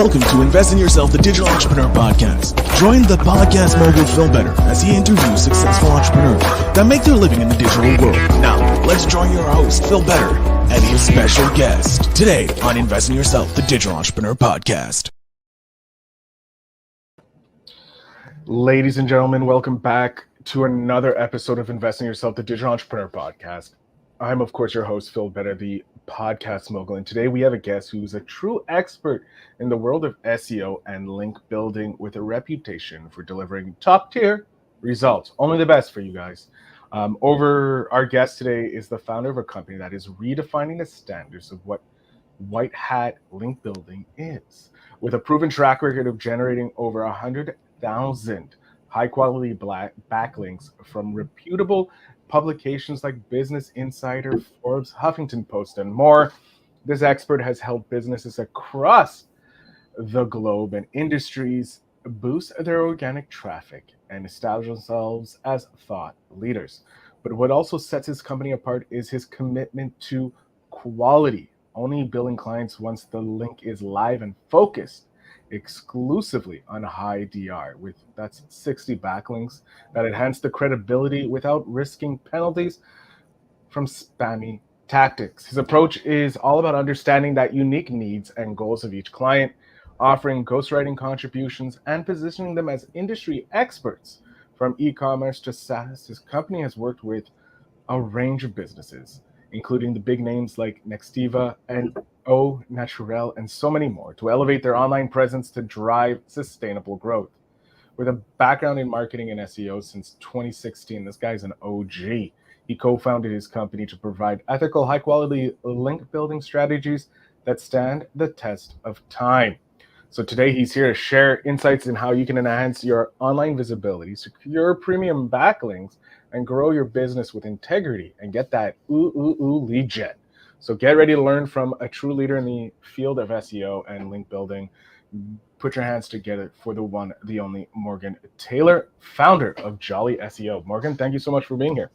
Welcome to Invest in Yourself, the Digital Entrepreneur Podcast. Join the podcast mogul Phil Better as he interviews successful entrepreneurs that make their living in the digital world. Now, let's join your host, Phil Better, and his special guest today on Invest in Yourself, the Digital Entrepreneur Podcast. Ladies and gentlemen, welcome back to another episode of Invest in Yourself, the Digital Entrepreneur Podcast. I'm, of course, your host, Phil Better, the podcast mogul. And today we have a guest who's a true expert in the world of SEO and link building with a reputation for delivering top-tier results. Only the best for you guys. Our guest today is the founder of a company that is redefining the standards of what white hat link building is. With a proven track record of generating over 100,000 high-quality backlinks from reputable publications like Business Insider, Forbes, Huffington Post, and more. This expert has helped businesses across the globe and industries boost their organic traffic and establish themselves as thought leaders. But what also sets his company apart is his commitment to quality, only billing clients once the link is live and focused exclusively on high DR, with that's 60 backlinks that enhance the credibility without risking penalties from spammy tactics. His approach is all about understanding that unique needs and goals of each client, offering ghostwriting contributions and positioning them as industry experts. From e-commerce to SaaS, his company has worked with a range of businesses, including the big names like Nextiva and Au Naturel and so many more, to elevate their online presence to drive sustainable growth. With a background in marketing and SEO since 2016, this guy's an OG. He co-founded his company to provide ethical, high-quality link building strategies that stand the test of time. So today he's here to share insights in how you can enhance your online visibility, secure premium backlinks, and grow your business with integrity and get that lead gen. So get ready to learn from a true leader in the field of SEO and link building. Put your hands together for the one, the only Morgan Taylor, founder of Jolly SEO. Morgan, thank you so much for being here.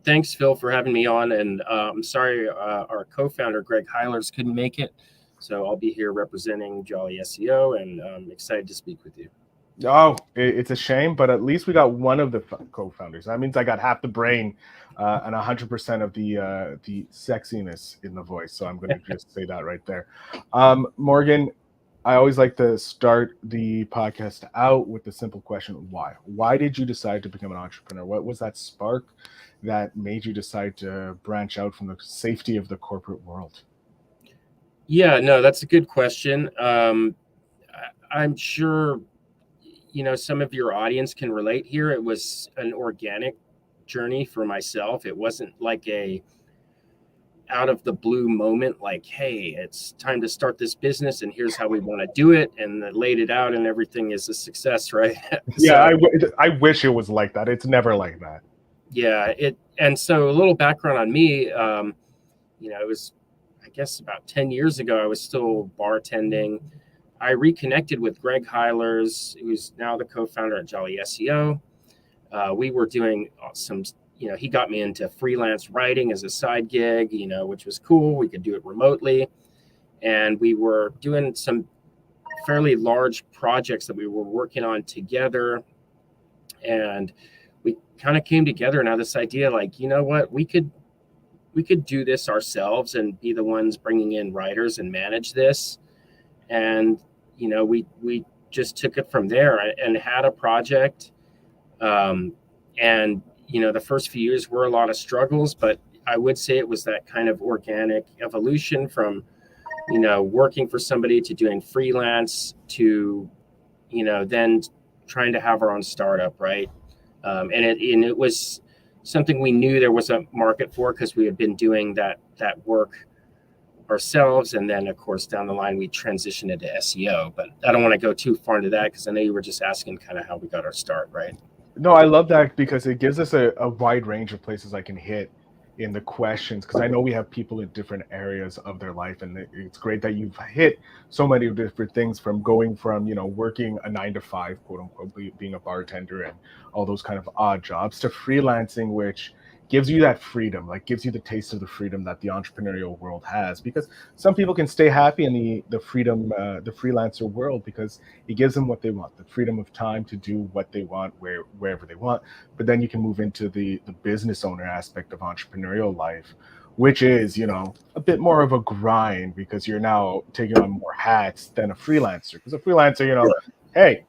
Thanks, Phil, for having me on. And I'm sorry our co-founder, Greg Heilers, couldn't make it. So I'll be here representing Jolly SEO, and I'm excited to speak with you. Oh, it's a shame, but at least we got one of the co-founders. That means I got half the brain and 100% of the sexiness in the voice. So I'm going to just say that right there. Morgan, I always like to start the podcast out with the simple question, why? Why did you decide to become an entrepreneur? What was that spark that made you decide to branch out from the safety of the corporate world? Yeah, no, that's a good question. I'm sure some of your audience can relate here. It was an organic journey for myself. It wasn't like a out of the blue moment, like, hey, it's time to start this business and here's how we want to do it, and laid it out and everything is a success, right? Yeah, I wish it was like that. It's never like that. Yeah, and so a little background on me, it was, I guess, about 10 years ago, I was still bartending. I reconnected with Greg Heilers, who's now the co-founder at Jolly SEO. We were doing some, he got me into freelance writing as a side gig, which was cool. We could do it remotely. And we were doing some fairly large projects that we were working on together. And we kind of came together and had this idea, like, you know what, we could do this ourselves and be the ones bringing in writers and manage this. And we just took it from there and had a project. The first few years were a lot of struggles, but I would say it was that kind of organic evolution from, working for somebody to doing freelance to, then trying to have our own startup, right? And it was something we knew there was a market for because we had been doing that work ourselves. And then, of course, down the line, we transitioned into SEO. But I don't want to go too far into that because I know you were just asking kind of how we got our start, right? No, I love that because it gives us a wide range of places I can hit in the questions, because I know we have people in different areas of their life, and it's great that you've hit so many different things, from going from, working a 9-to-5, quote unquote, being a bartender and all those kind of odd jobs, to freelancing, which gives you that freedom, like gives you the taste of the freedom that the entrepreneurial world has. Because some people can stay happy in the freedom, the freelancer world, because it gives them what they want, the freedom of time to do what they want, wherever they want. But then you can move into the business owner aspect of entrepreneurial life, which is, a bit more of a grind, because you're now taking on more hats than a freelancer. Because a freelancer, hey,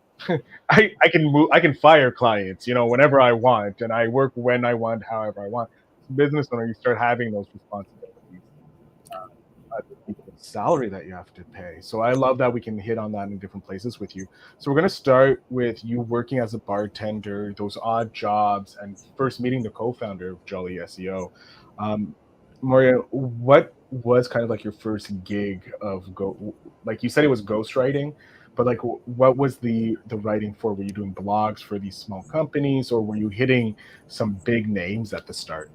I can move, I can fire clients, whenever I want, and I work when I want, however I want. Business owner, you start having those responsibilities, the salary that you have to pay. So I love that we can hit on that in different places with you. So we're going to start with you working as a bartender, those odd jobs, and first meeting the co-founder of Jolly SEO. Maria, what was kind of like your first gig of like you said it was ghostwriting, but like what was the writing for? Were you doing blogs for these small companies, or were you hitting some big names at the start?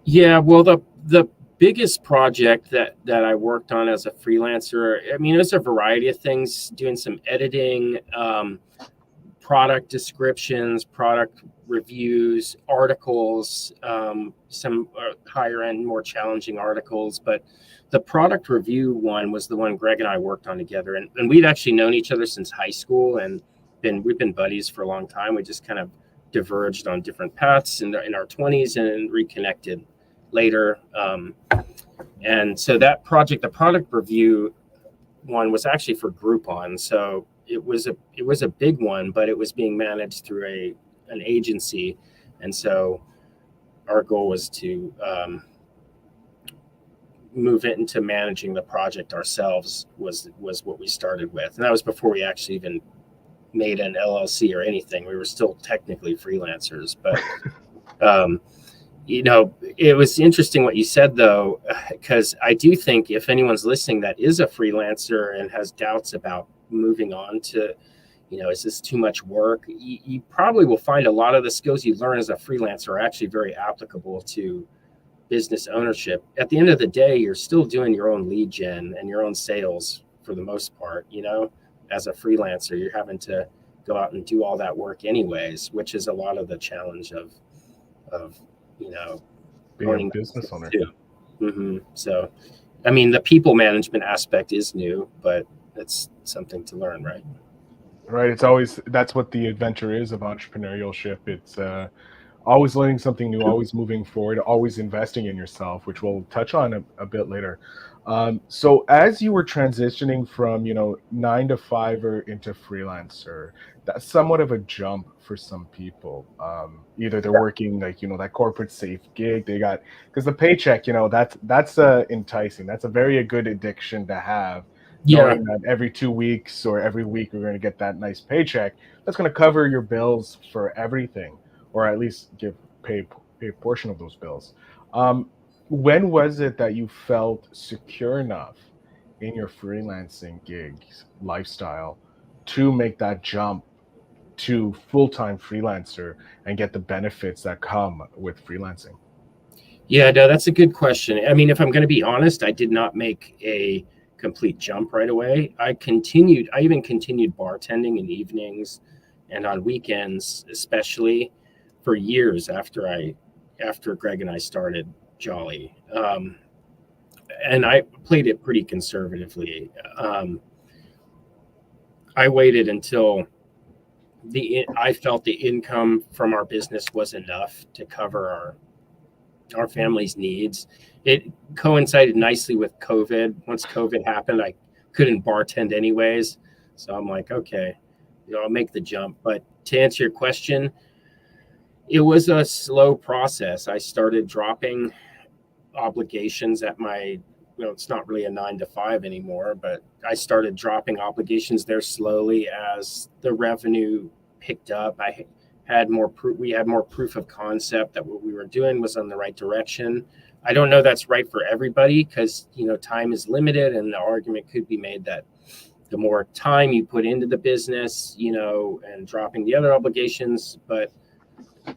Yeah, well, the biggest project that I worked on as a freelancer, I mean, it was a variety of things, doing some editing, product descriptions, product reviews, articles, some higher end, more challenging articles. But the product review one was the one Greg and I worked on together. And we'd actually known each other since high school, and we've been buddies for a long time. We just kind of diverged on different paths in our 20s and reconnected later. And so that project, the product review one, was actually for Groupon. So it was a big one, but it was being managed through an agency. And so our goal was to move it into managing the project ourselves was what we started with. And that was before we actually even made an LLC or anything. We were still technically freelancers, but it was interesting what you said, though, because I do think if anyone's listening that is a freelancer and has doubts about moving on to, is this too much work? You probably will find a lot of the skills you learn as a freelancer are actually very applicable to business ownership. At the end of the day, you're still doing your own lead gen and your own sales for the most part. As a freelancer, you're having to go out and do all that work anyways, which is a lot of the challenge of being a business owner too. Mm-hmm. So, I mean, the people management aspect is new, but it's something to learn, right? Right. That's what the adventure is of entrepreneurship. It's always learning something new, always moving forward, always investing in yourself, which we'll touch on a bit later. So as you were transitioning from, 9-to-5 into freelancer, that's somewhat of a jump for some people. Either they're working like, that corporate safe gig because the paycheck, that's enticing. That's a very good addiction to have. Knowing that every 2 weeks or every week you're going to get that nice paycheck that's going to cover your bills for everything, or at least pay a portion of those bills. When was it that you felt secure enough in your freelancing gigs lifestyle to make that jump to full-time freelancer and get the benefits that come with freelancing? Yeah, no, that's a good question. I mean, if I'm going to be honest, I did not make a complete jump right away. I even continued bartending in evenings and on weekends, especially for years after Greg and I started Jolly. And I played it pretty conservatively. I waited until I felt the income from our business was enough to cover our family's needs. It coincided nicely with COVID. Once COVID happened, I couldn't bartend anyways. So I'm like, okay, I'll make the jump. But to answer your question, it was a slow process. I started dropping obligations at my, it's not really a 9-to-5 anymore, but I started dropping obligations there slowly as the revenue picked up. We had more proof of concept that what we were doing was on the right direction. I don't know that's right for everybody because, time is limited, and the argument could be made that the more time you put into the business, and dropping the other obligations. But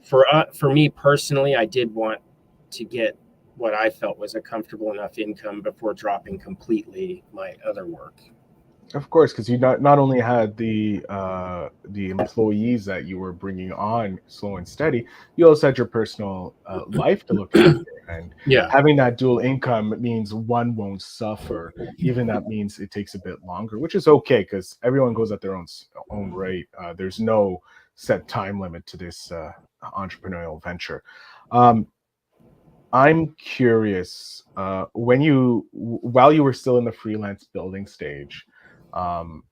for me personally, I did want to get what I felt was a comfortable enough income before dropping completely my other work. Of course, because you not only had the employees that you were bringing on slow and steady, you also had your personal life to look after, and Yeah. having that dual income means one won't suffer. Even that means it takes a bit longer, which is okay because everyone goes at their own rate. There's no set time limit to this entrepreneurial venture. Um, I'm curious, while you were still in the freelance building stage, um,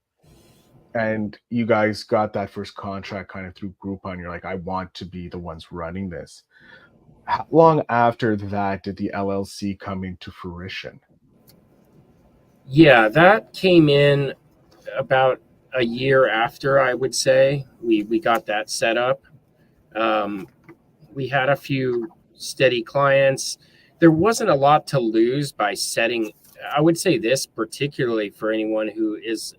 and you guys got that first contract kind of through Groupon, you're like, I want to be the ones running this. How long after that did the LLC come into fruition? Yeah, that came in about a year after, I would say. We got that set up. Um, we had a few steady clients. There wasn't a lot to lose by setting. I would say this particularly for anyone who is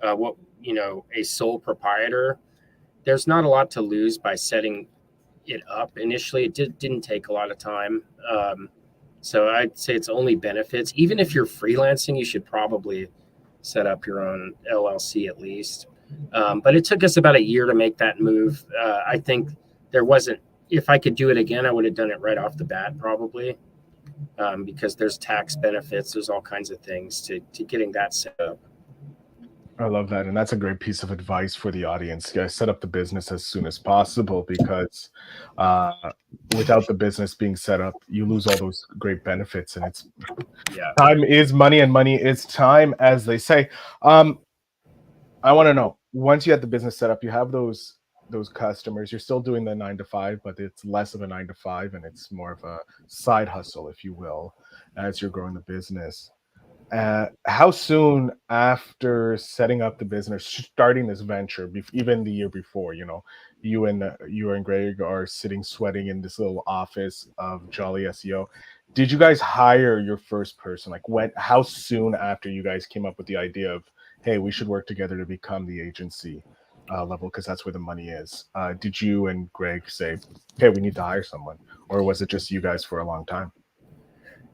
a sole proprietor. There's not a lot to lose by setting it up initially. Didn't take a lot of time. So I'd say it's only benefits. Even if you're freelancing, you should probably set up your own LLC at least. But it took us about a year to make that move. I think there wasn't, if I could do it again, I would have done it right off the bat probably, because there's tax benefits, there's all kinds of things to getting that set up. I love that, and that's a great piece of advice for the audience. Guys, set up the business as soon as possible because uh, without the business being set up, you lose all those great benefits, and it's Yeah. time is money, and money is time, as they say. I want to know, once you had the business set up, you have those customers. You're still doing the 9 to 5, but it's less of a 9 to 5, and it's more of a side hustle, if you will, as you're growing the business. How soon after setting up the business, starting this venture, even the year before, you and Greg are sitting sweating in this little office of Jolly SEO. Did you guys hire your first person? Like when? How soon after you guys came up with the idea of, hey, we should work together to become the agency level because that's where the money is? Did you and Greg say, hey, we need to hire someone, or was it just you guys for a long time?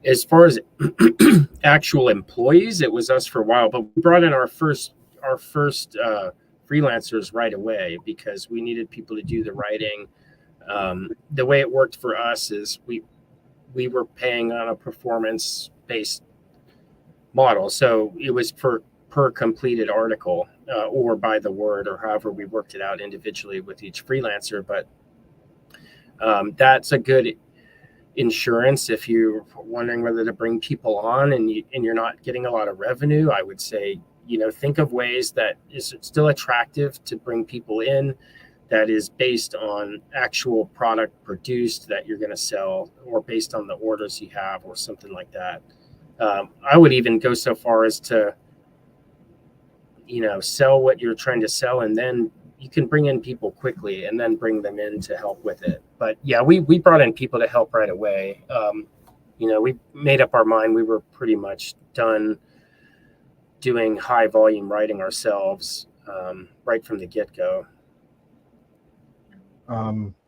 As far as actual employees, it was us for a while, but we brought in our first freelancers right away because we needed people to do the writing. The way it worked for us is we were paying on a performance based model, so it was per completed article, or by the word, or however we worked it out individually with each freelancer. But that's a good insurance if you're wondering whether to bring people on and you're not getting a lot of revenue. I would say, think of ways that is still attractive to bring people in, that is based on actual product produced that you're going to sell, or based on the orders you have, or something like that. I would even go so far as to sell what you're trying to sell, and then you can bring in people quickly and then bring them in to help with it. But yeah, we brought in people to help right away. We made up our mind. We were pretty much done doing high volume writing ourselves, right from the get-go.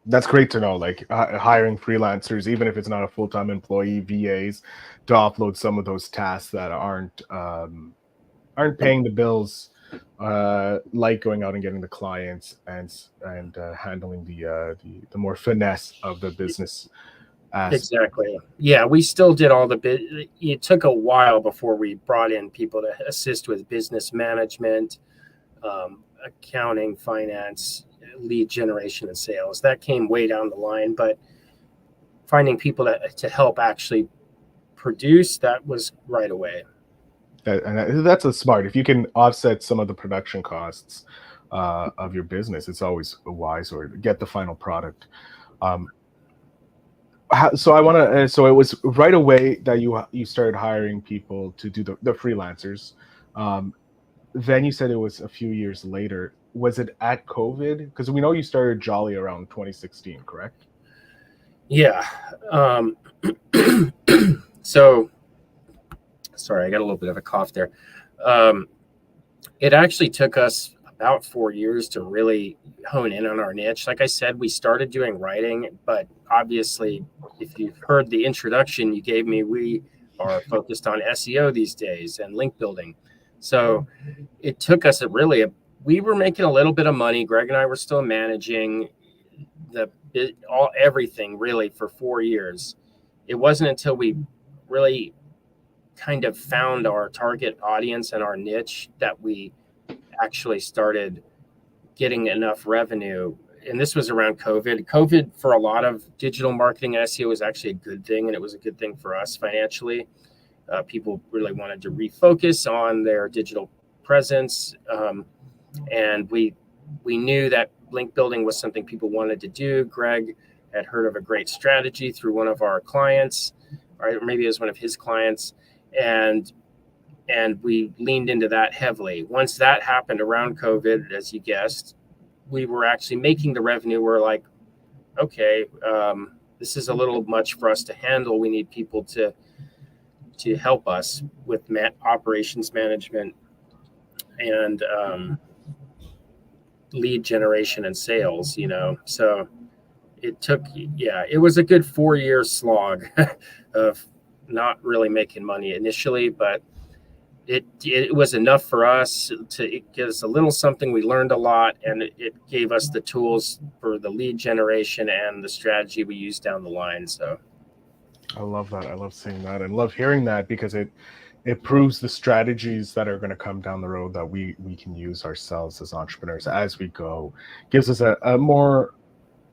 That's great to know. Like hiring freelancers, even if it's not a full-time employee, VAs, to offload some of those tasks that aren't paying the bills, like going out and getting the clients and handling the more finesse of the business aspect. Exactly. Yeah, we still did all the bit. It took a while before we brought in people to assist with business management, accounting, finance, lead generation, and sales. That came way down the line, but finding people to help actually produce, that was right away. That's a smart. If you can offset some of the production costs of your business, it's always wise, or get the final product. So I want to. So it was right away that you started hiring people to do the freelancers. Then you said it was a few years later. Was it at COVID? Because we know you started Jolly around 2016, correct? Yeah. So, sorry, I got a little bit of a cough there. It actually took us about 4 years to really hone in on our niche. Like I said, we started doing writing, but obviously, if you've heard the introduction you gave me, we are focused on SEO these days and link building. So it took us we were making a little bit of money. Greg and I were still managing everything really for 4 years. It wasn't until we really kind of found our target audience and our niche that we actually started getting enough revenue. And this was around COVID. COVID for a lot of digital marketing and SEO was actually a good thing, and it was a good thing for us financially. People really wanted to refocus on their digital presence, and we knew that link building was something people wanted to do. Greg had heard of a great strategy through one of our clients, or maybe it was one of his clients, and we leaned into that heavily. Once that happened around COVID, as you guessed, we were actually making the revenue. We're like, okay, this is a little much for us to handle. We need people to help us with operations management and lead generation and sales, So it was a good 4-year slog of not really making money initially, but it was enough for us to give us a little something. We learned a lot, and it gave us the tools for the lead generation and the strategy we use down the line. So I love that. I love seeing that and love hearing that, because it proves the strategies that are going to come down the road that we can use ourselves as entrepreneurs as we go. Gives us a more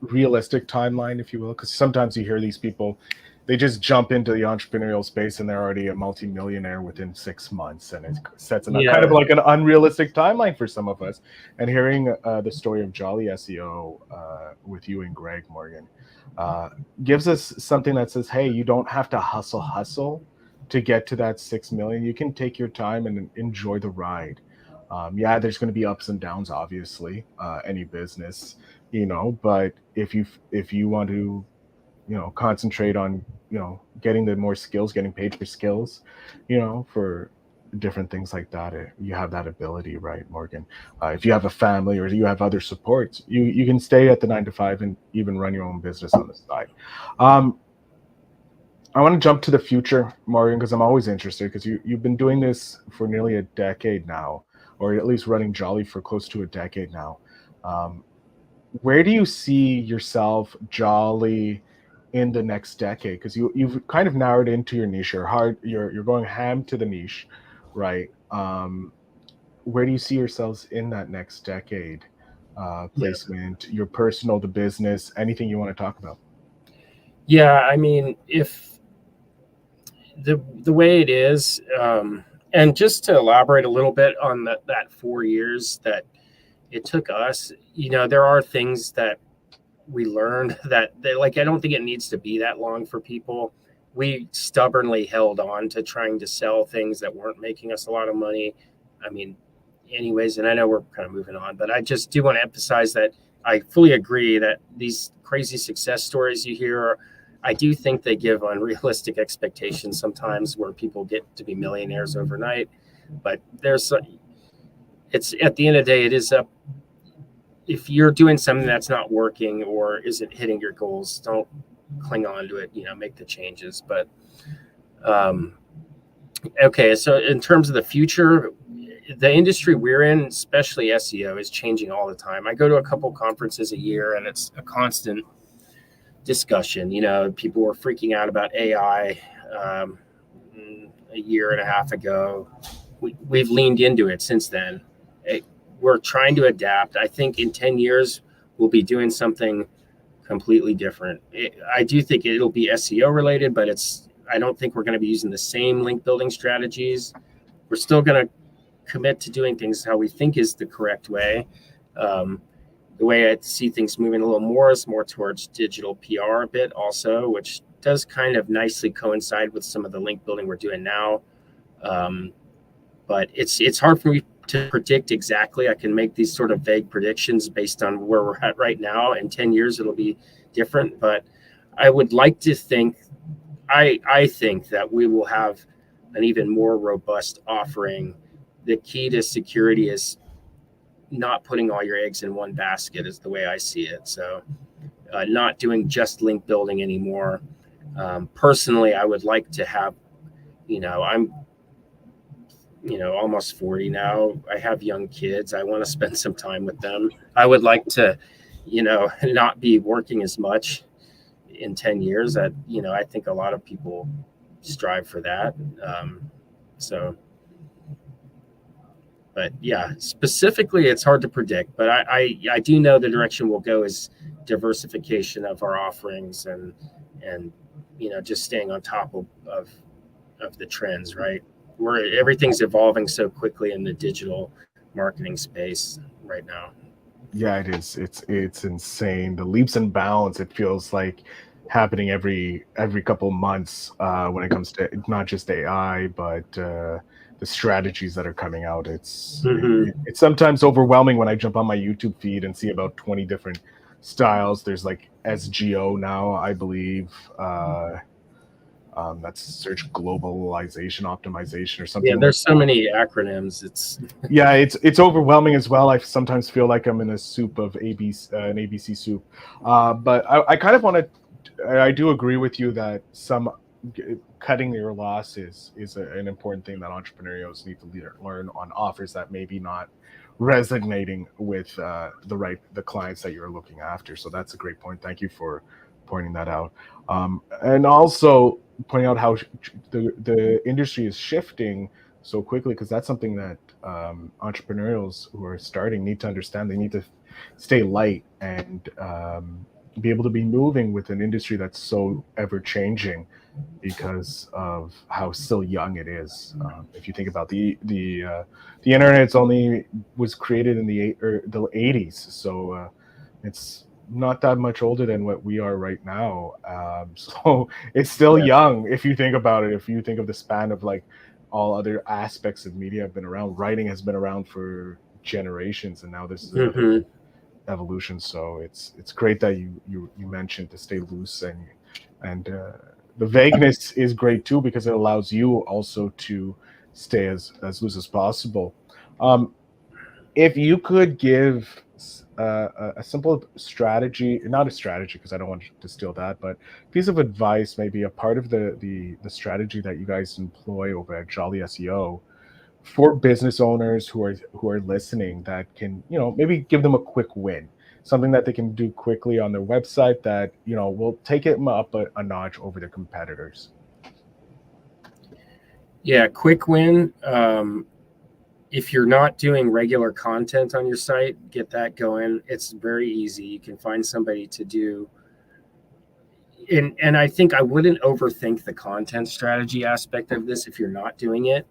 realistic timeline, if you will, because sometimes you hear these people, they just jump into the entrepreneurial space and they're already a multimillionaire within 6 months, and it sets kind of like an unrealistic timeline for some of us. And hearing the story of Jolly SEO with you and Greg, Morgan, gives us something that says, hey, you don't have to hustle to get to that 6 million. You can take your time and enjoy the ride. There's going to be ups and downs, obviously, any business, but if you want to, concentrate on, getting the more skills, getting paid for skills, for different things like that, you have that ability, right, Morgan? If you have a family or you have other supports, you can stay at the 9 to 5 and even run your own business on the side. I want to jump to the future, Morgan, because I'm always interested, because you've been doing this for nearly a decade now, or at least running Jolly for close to a decade now. Where do you see yourself, Jolly, in the next decade? Because you've kind of narrowed into your niche. You're going ham to the niche, right? Where do you see yourselves in that next decade? Placement, your personal, the business, anything you want to talk about? Yeah, I mean, if the way it is, and just to elaborate a little bit on that 4 years that it took us, there are things that we learned that I don't think it needs to be that long for people. We stubbornly held on to trying to sell things that weren't making us a lot of money. I mean, anyways, and I know we're kind of moving on, but I just do want to emphasize that I fully agree that these crazy success stories you hear, I do think they give unrealistic expectations sometimes, where people get to be millionaires overnight. But it's at the end of the day, it is up. If you're doing something that's not working or isn't hitting your goals, don't cling on to it, make the changes. But okay, so in terms of the future, the industry we're in, especially SEO, is changing all the time. I go to a couple conferences a year, and it's a constant discussion. People were freaking out about AI a year and a half ago. We've leaned into it since then. We're trying to adapt. I think in 10 years, we'll be doing something completely different. I do think it'll be SEO related, but I don't think we're going to be using the same link building strategies. We're still going to commit to doing things how we think is the correct way. The way I see things moving a little more is more towards digital PR a bit also, which does kind of nicely coincide with some of the link building we're doing now. But it's hard for me to predict exactly. I can make these sort of vague predictions based on where we're at right now. In 10 years, it'll be different. But I would like to think, I think that we will have an even more robust offering. The key to security is not putting all your eggs in one basket, is the way I see it. So not doing just link building anymore. Personally, I would like to have, almost 40 now. I have young kids. I want to spend some time with them. I would like to, not be working as much in 10 years. I think a lot of people strive for that. So, but yeah, specifically, it's hard to predict. But I do know the direction we'll go is diversification of our offerings and just staying on top of the trends, right? Where everything's evolving so quickly in the digital marketing space right now. Yeah, it is. It's insane. The leaps and bounds, it feels like happening every couple months when it comes to not just AI, but the strategies that are coming out. It's sometimes overwhelming when I jump on my YouTube feed and see about 20 different styles. There's like SGO now, I believe. That's search globalization optimization or something. Yeah, there's so many acronyms. Yeah, it's overwhelming as well. I sometimes feel like I'm in a soup of an ABC soup. But I kind of want to. I do agree with you that cutting your losses is an important thing that entrepreneurs need to learn on offers that maybe not resonating with the clients that you're looking after. So that's a great point. Thank you for pointing that out, and also pointing out how the industry is shifting so quickly, because that's something that entrepreneurs who are starting need to understand. They need to stay light and be able to be moving with an industry that's so ever changing because of how still young it is. If you think about the internet, was created in the 80s, so it's not that much older than what we are right now. So it's still young if you think about it. If you think of the span of like all other aspects of media have been around, writing has been around for generations, and now this is another evolution. So it's great that you mentioned to stay loose, and the vagueness is great too, because it allows you also to stay as loose as possible. If you could give a simple strategy, not a strategy because I don't want to steal that, but piece of advice, maybe a part of the strategy that you guys employ over at Jolly SEO for business owners who are listening, that can maybe give them a quick win, something that they can do quickly on their website that will take it up a notch over their competitors. Yeah, quick win. If you're not doing regular content on your site, get that going. It's very easy. You can find somebody to do. And I think I wouldn't overthink the content strategy aspect of this if you're not doing it.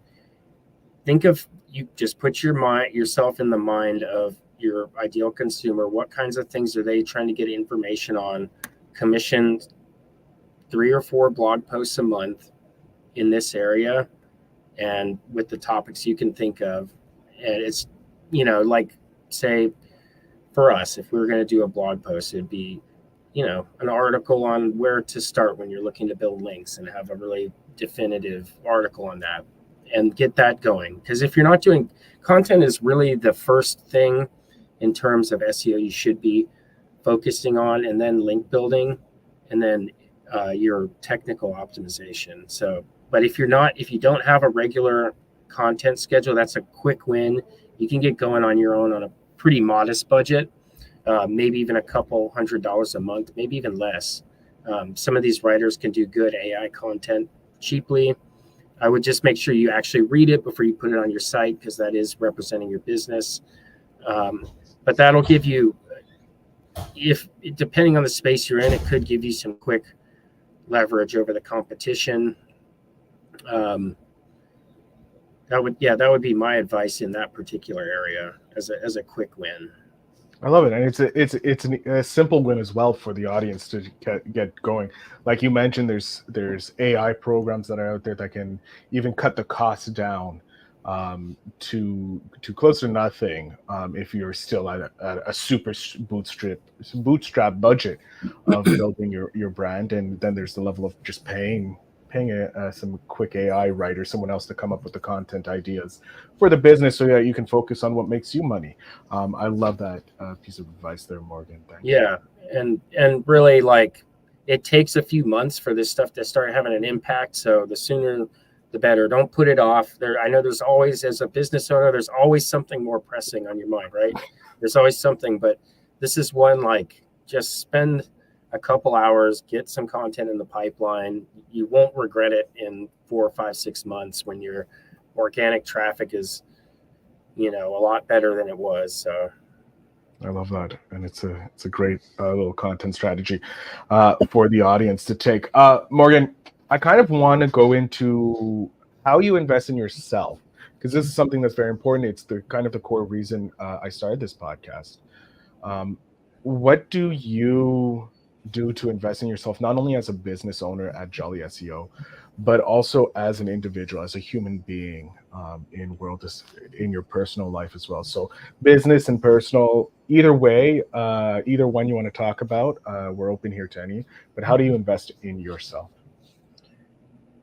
Think of, you just put yourself in the mind of your ideal consumer. What kinds of things are they trying to get information on? Commission 3 or 4 blog posts a month in this area, and with the topics you can think of. And it's, like, say, for us, if we were going to do a blog post, it'd be, an article on where to start when you're looking to build links, and have a really definitive article on that and get that going. Because if you're not doing content, is really the first thing in terms of SEO you should be focusing on, and then link building, and then your technical optimization. So, but if you don't have a regular content schedule, that's a quick win. You can get going on your own on a pretty modest budget, maybe even a couple $100 a month, maybe even less. Some of these writers can do good AI content cheaply. I would just make sure you actually read it before you put it on your site, because that is representing your business. But that'll give you, depending on the space you're in, it could give you some quick leverage over the competition. That would be my advice in that particular area as a quick win. I love it, and it's a simple win as well for the audience to get going. Like you mentioned, there's AI programs that are out there that can even cut the costs down to close to nothing if you're still at a super bootstrap budget of building your brand. And then there's the level of just paying some quick AI writer, someone else to come up with the content ideas for the business, so that you can focus on what makes you money. I love that piece of advice there, Morgan. Thank you. Yeah, and really, like, it takes a few months for this stuff to start having an impact. So the sooner the better. Don't put it off. I know there's always, as a business owner, there's always something more pressing on your mind, right? There's always something, but this is one, like, just spend a couple hours, get some content in the pipeline. You won't regret it in 4, 5, 6 months when your organic traffic is, a lot better than it was. So I love that, and it's a great little content strategy for the audience to take. Morgan, I kind of want to go into how you invest in yourself, because this is something that's very important. It's the kind of the core reason I started this podcast. What do you do to invest in yourself, not only as a business owner at Jolly SEO, but also as an individual, as a human being in your personal life as well? So business and personal, either way, either one you want to talk about, we're open here to any. But how do you invest in yourself?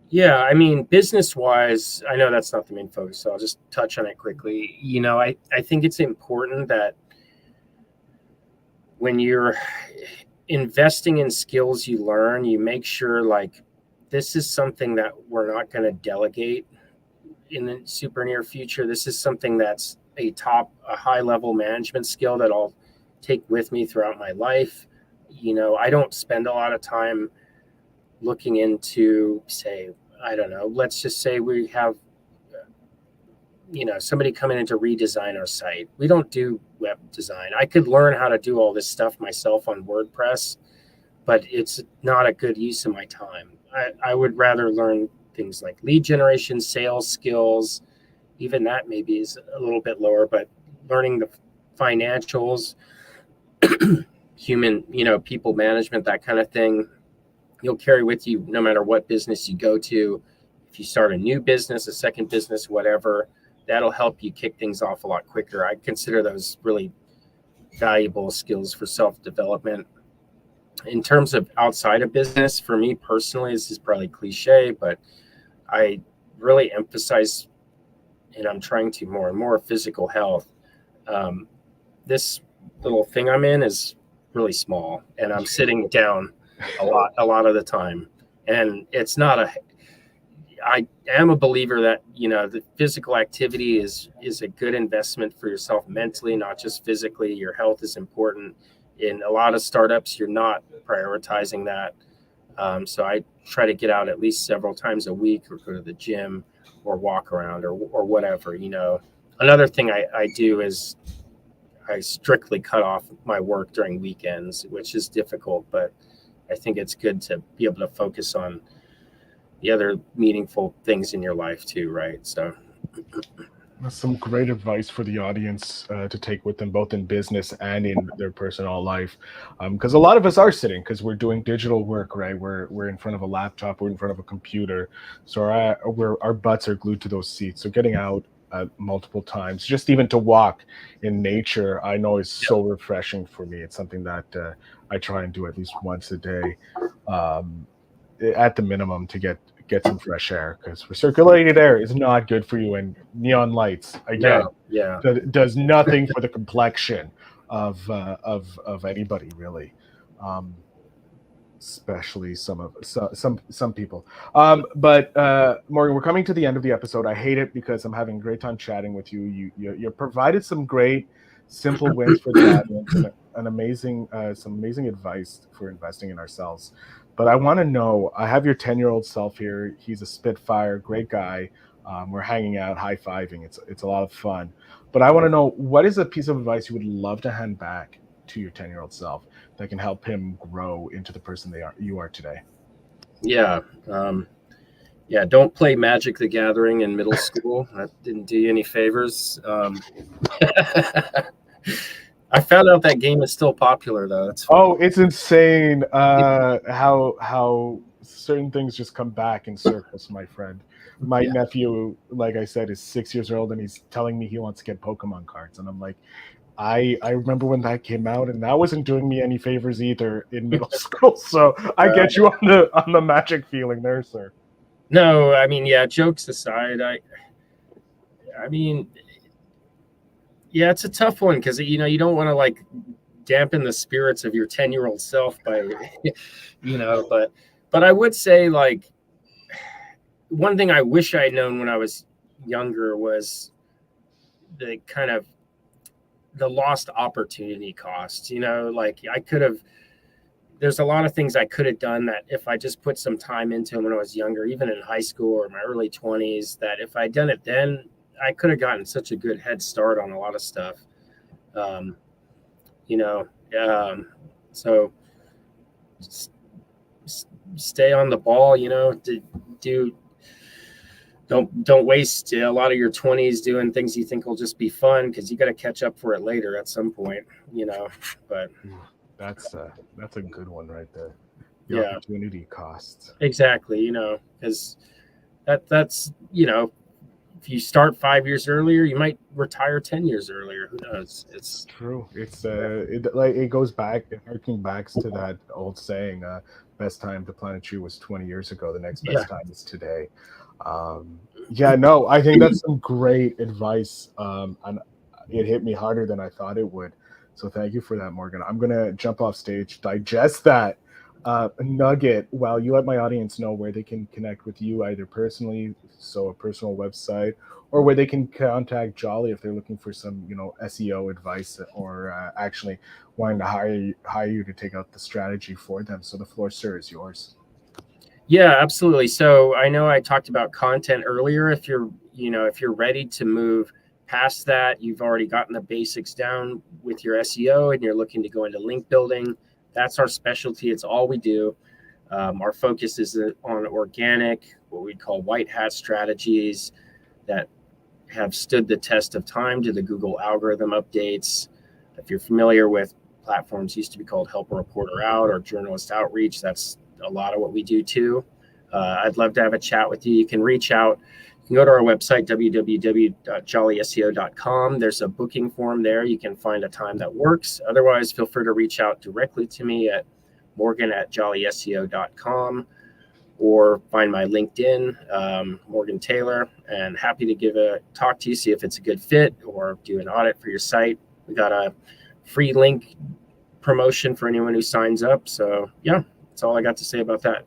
Yeah, I mean, business-wise, I know that's not the main focus, so I'll just touch on it quickly. I think it's important that when you're investing in skills you learn, you make sure, like, this is something that we're not going to delegate in the super near future. This is something that's a high-level management skill that I'll take with me throughout my life. I don't spend a lot of time looking into, say, I don't know, let's just say we have, somebody coming in to redesign our site. We don't do web design. I could learn how to do all this stuff myself on WordPress, but it's not a good use of my time. I would rather learn things like lead generation, sales skills. Even that maybe is a little bit lower, but learning the financials, human, people management, that kind of thing, you'll carry with you no matter what business you go to. If you start a new business, a second business, whatever, that'll help you kick things off a lot quicker. I consider those really valuable skills for self-development. In terms of outside of business, for me personally, this is probably cliche, but I really emphasize, and I'm trying to more and more, physical health. This little thing I'm in is really small, and I'm sitting down a lot of the time. And I am a believer that, the physical activity is a good investment for yourself mentally, not just physically. Your health is important. In a lot of startups, you're not prioritizing that. So I try to get out at least several times a week, or go to the gym, or walk around, or whatever. Another thing I do is I strictly cut off my work during weekends, which is difficult, but I think it's good to be able to focus on the other meaningful things in your life too, right? So that's some great advice for the audience to take with them, both in business and in their personal life. Because a lot of us are sitting, because we're doing digital work, right? We're in front of a laptop, we're in front of a computer. So our butts are glued to those seats. So getting out multiple times, just even to walk in nature, I know is so refreshing for me. It's something that I try and do at least once a day, at the minimum, to get some fresh air, because recirculated air is not good for you, and neon lights, again, does nothing for the complexion of anybody, really, especially some people. But Morgan, we're coming to the end of the episode. I hate it, because I'm having a great time chatting with you. You provided some great simple wins for the audience, and some amazing advice for investing in ourselves. But I want to know, I have your 10-year-old self here. He's a spitfire, great guy. We're hanging out, high-fiving. It's a lot of fun. But I want to know, what is a piece of advice you would love to hand back to your 10-year-old self that can help him grow into the person you are today? Yeah. Don't play Magic the Gathering in middle school. That didn't do you any favors. I found out that game is still popular, though. It's insane how certain things just come back in circles, my friend. My nephew, like I said, is 6 years old, and he's telling me he wants to get Pokemon cards. And I'm like, I remember when that came out, and that wasn't doing me any favors either in middle school. So I get you on the Magic feeling there, sir. No, I mean, jokes aside, it's a tough one, because you don't want to, like, dampen the spirits of your 10-year-old self by but I would say, like, one thing I wish I had known when I was younger was the kind of the lost opportunity cost. Like I could have. There's a lot of things I could have done that if I just put some time into them when I was younger, even in high school or my early 20s, that if I'd done it then, I could have gotten such a good head start on a lot of stuff. You know, so stay on the ball, don't waste a lot of your 20s doing things you think will just be fun, because you got to catch up for it later at some point, but That's a good one right there. The Yeah. opportunity costs. exactly, because that's if you start 5 years earlier, you might retire 10 years earlier. Who knows? It's True. It goes back, harking back to that old saying, best time to plant a tree was 20 years ago. The next best time is today. No, I think that's some great advice. And it hit me harder than I thought it would. So thank you for that, Morgan. I'm gonna jump off stage, digest that nugget, while you let my audience know where they can connect with you, either personally, so a personal website, or where they can contact Jolly if they're looking for some, SEO advice, or actually wanting to hire you to take out the strategy for them. So the floor, sir, is yours. Yeah, absolutely. So I know I talked about content earlier. If you're ready to move past that, you've already gotten the basics down with your SEO and you're looking to go into link building, that's our specialty. It's all we do. Our focus is on organic, what we'd call white hat strategies that have stood the test of time to the Google algorithm updates. If you're familiar with platforms used to be called Help a Reporter Out or Journalist Outreach, that's a lot of what we do too. I'd love to have a chat with you. You can reach out. You can go to our website, www.jollyseo.com. There's a booking form there. You can find a time that works. Otherwise, feel free to reach out directly to me at morgan@jollyseo.com, or find my LinkedIn, Morgan Taylor, and happy to give a talk to you, see if it's a good fit, or do an audit for your site. We got a free link promotion for anyone who signs up. So yeah, that's all I got to say about that.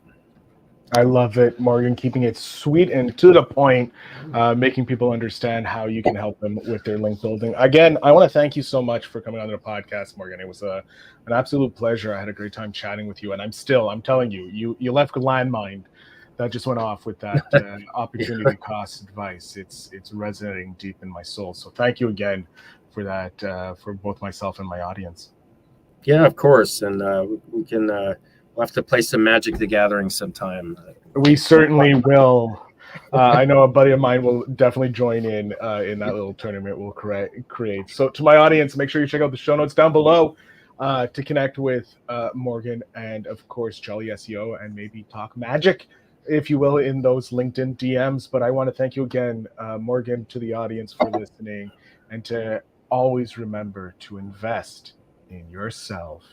I love it, Morgan, keeping it sweet and to the point, making people understand how you can help them with their link building. Again, I want to thank you so much for coming on the podcast, Morgan. It was an absolute pleasure. I had a great time chatting with you, and I'm telling you, you left a landmine that just went off with that opportunity cost advice. It's resonating deep in my soul. So thank you again for that, for both myself and my audience. Yeah, of course. And we can we'll have to play some Magic the Gathering sometime. We certainly will. I know a buddy of mine will definitely join in that little tournament we'll create. So to my audience, make sure you check out the show notes down below to connect with Morgan and, of course, Jolly SEO, and maybe talk magic, if you will, in those LinkedIn DMs. But I want to thank you again, Morgan, to the audience for listening, and to always remember to invest in yourself.